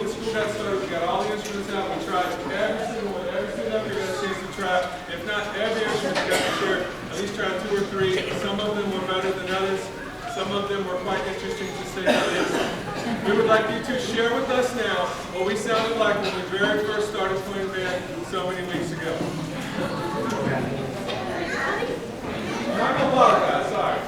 when school got started, we got all the instruments out. We tried every single one. Every single one we got a chance to try. If not every instrument, we got to share at least try 2 or 3. Some of them were better than others. Some of them were quite interesting to say the least. We would like you to share with us now what we sounded like when we very first started playing band so many weeks ago. Not a lot of that, sorry.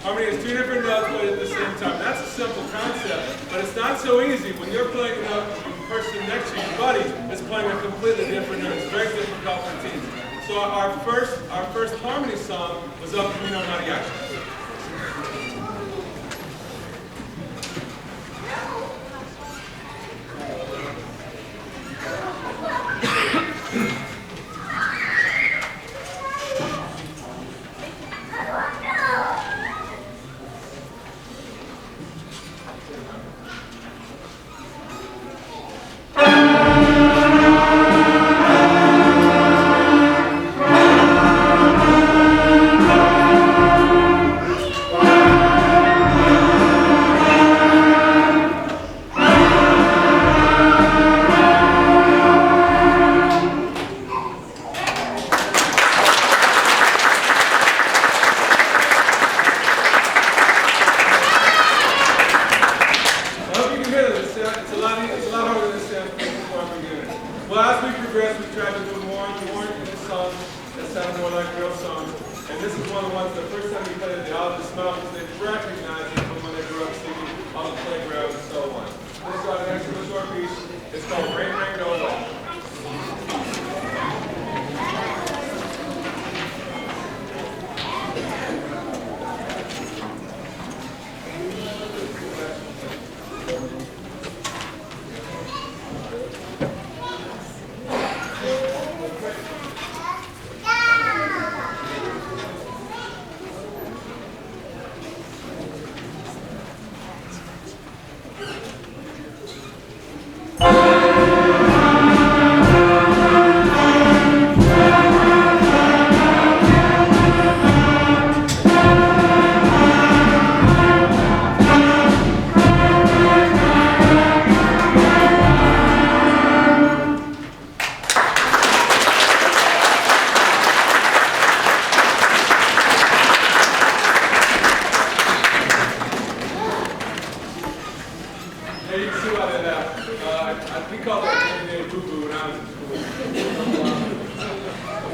Harmony is 2 different notes played at the same time. That's a simple concept, but it's not so easy when you're playing a note and the person next to you, your buddy, is playing a completely different note. It's very difficult for teams. So our first harmony song was El Camino Mariachi.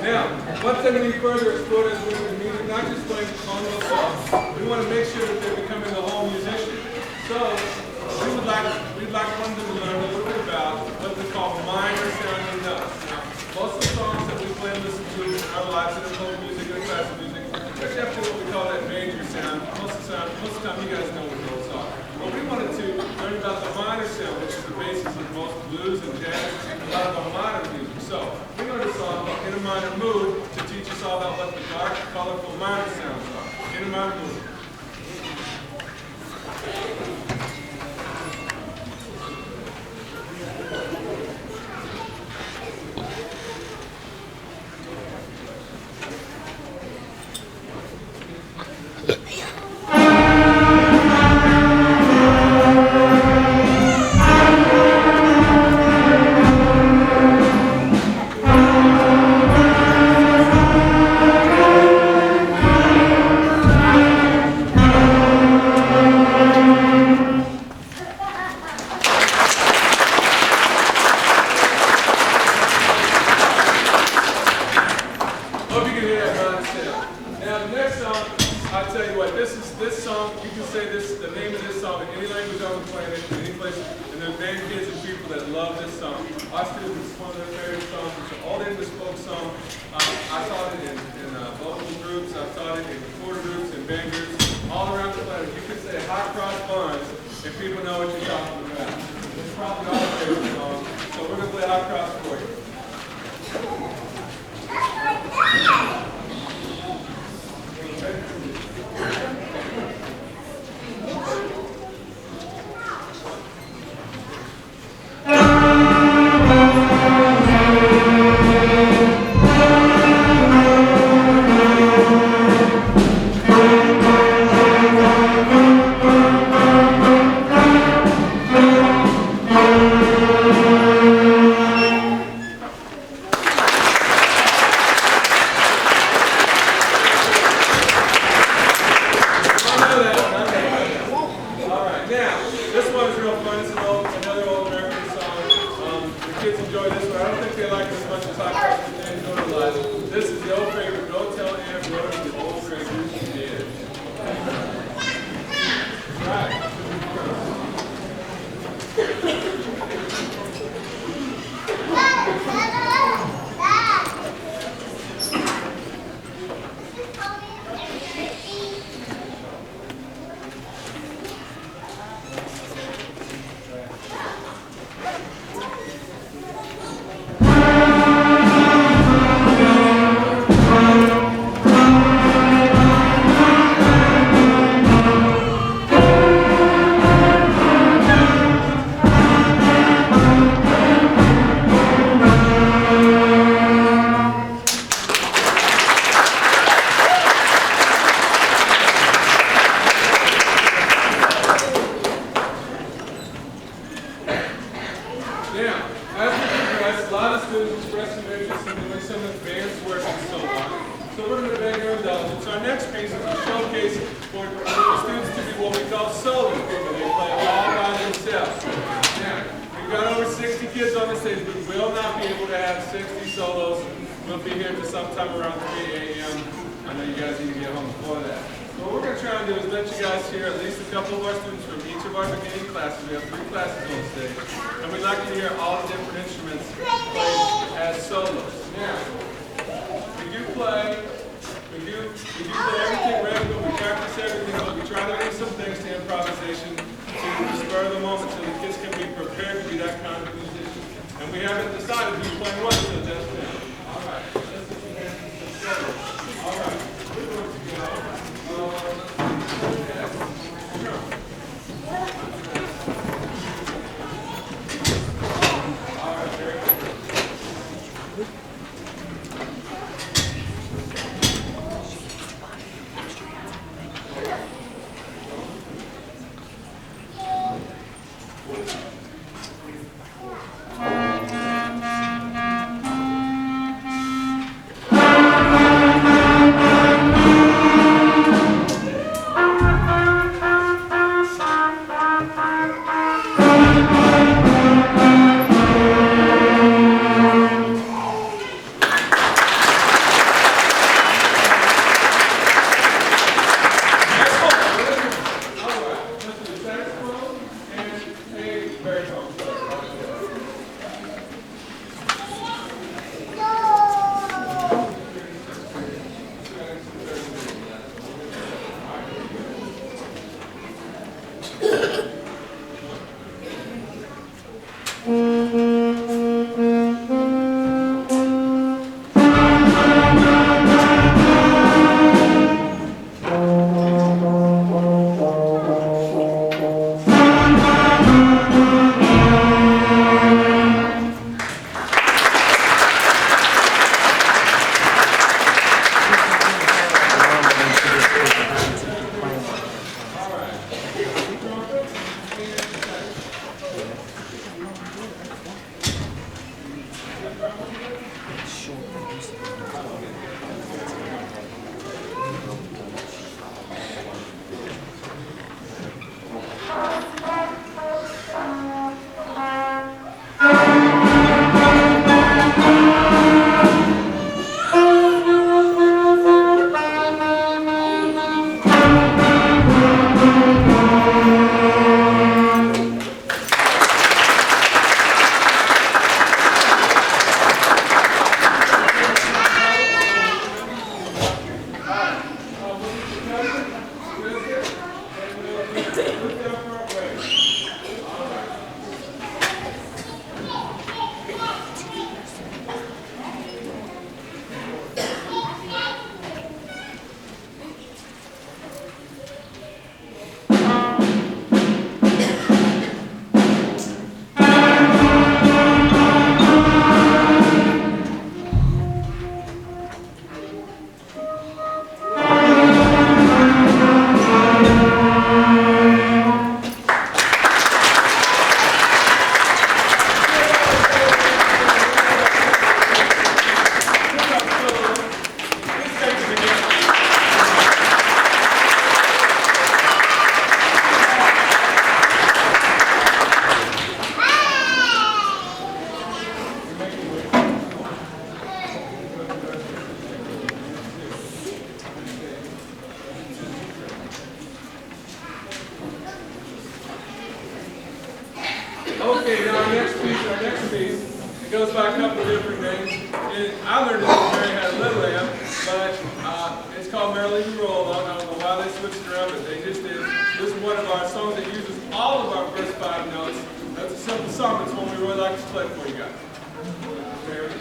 Now, one thing we need further explored is with the music, not just playing on those songs, I tell you what, this song, you can say the name of this song in any language on the planet, in any place, and there are many kids and people that love this song. Our students, it's one of their favorite songs. It's an old English folk song. I taught it in vocal groups, I've taught it in quarter groups and band groups, all around the planet. You can say hot cross buns, and people know what you're talking about. It's probably our favorite song, so we're going to play hot cross for you. Okay, now our next piece, it goes by a couple of different names. And I learned it when Mary had a little lamb, but it's called Merrily We Roll Along. I don't know why they switched it around, but they just did. This is one of our songs that uses all of our first 5 notes. That's a simple song, it's one we really like to play for you guys. Mary.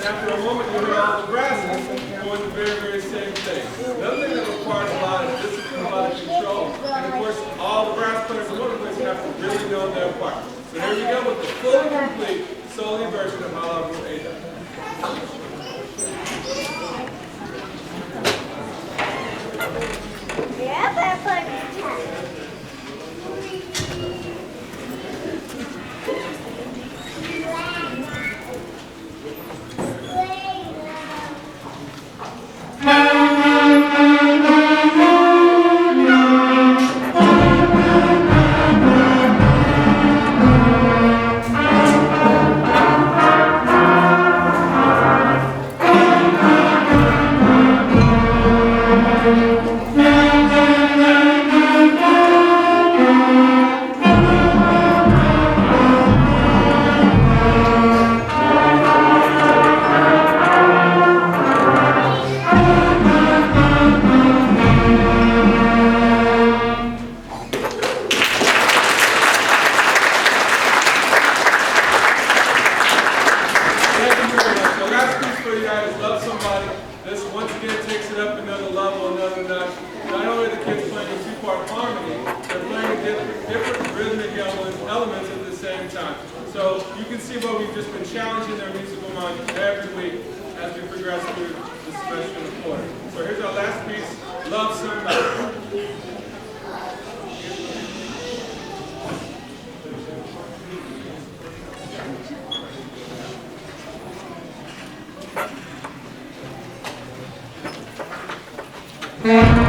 After a moment, you hear all the brasses doing the very, very same thing. The other thing that So here we go with the fully complete, solely version of Holmes High Dec. Love Somebody. This once again takes it up another level, another notch. Not only are the kids playing a two-part harmony, they're playing different rhythmic elements at the same time. So you can see what we've just been challenging their musical mind every week as we progress through this semester and quarter. So here's our last piece, Love Somebody. Yeah.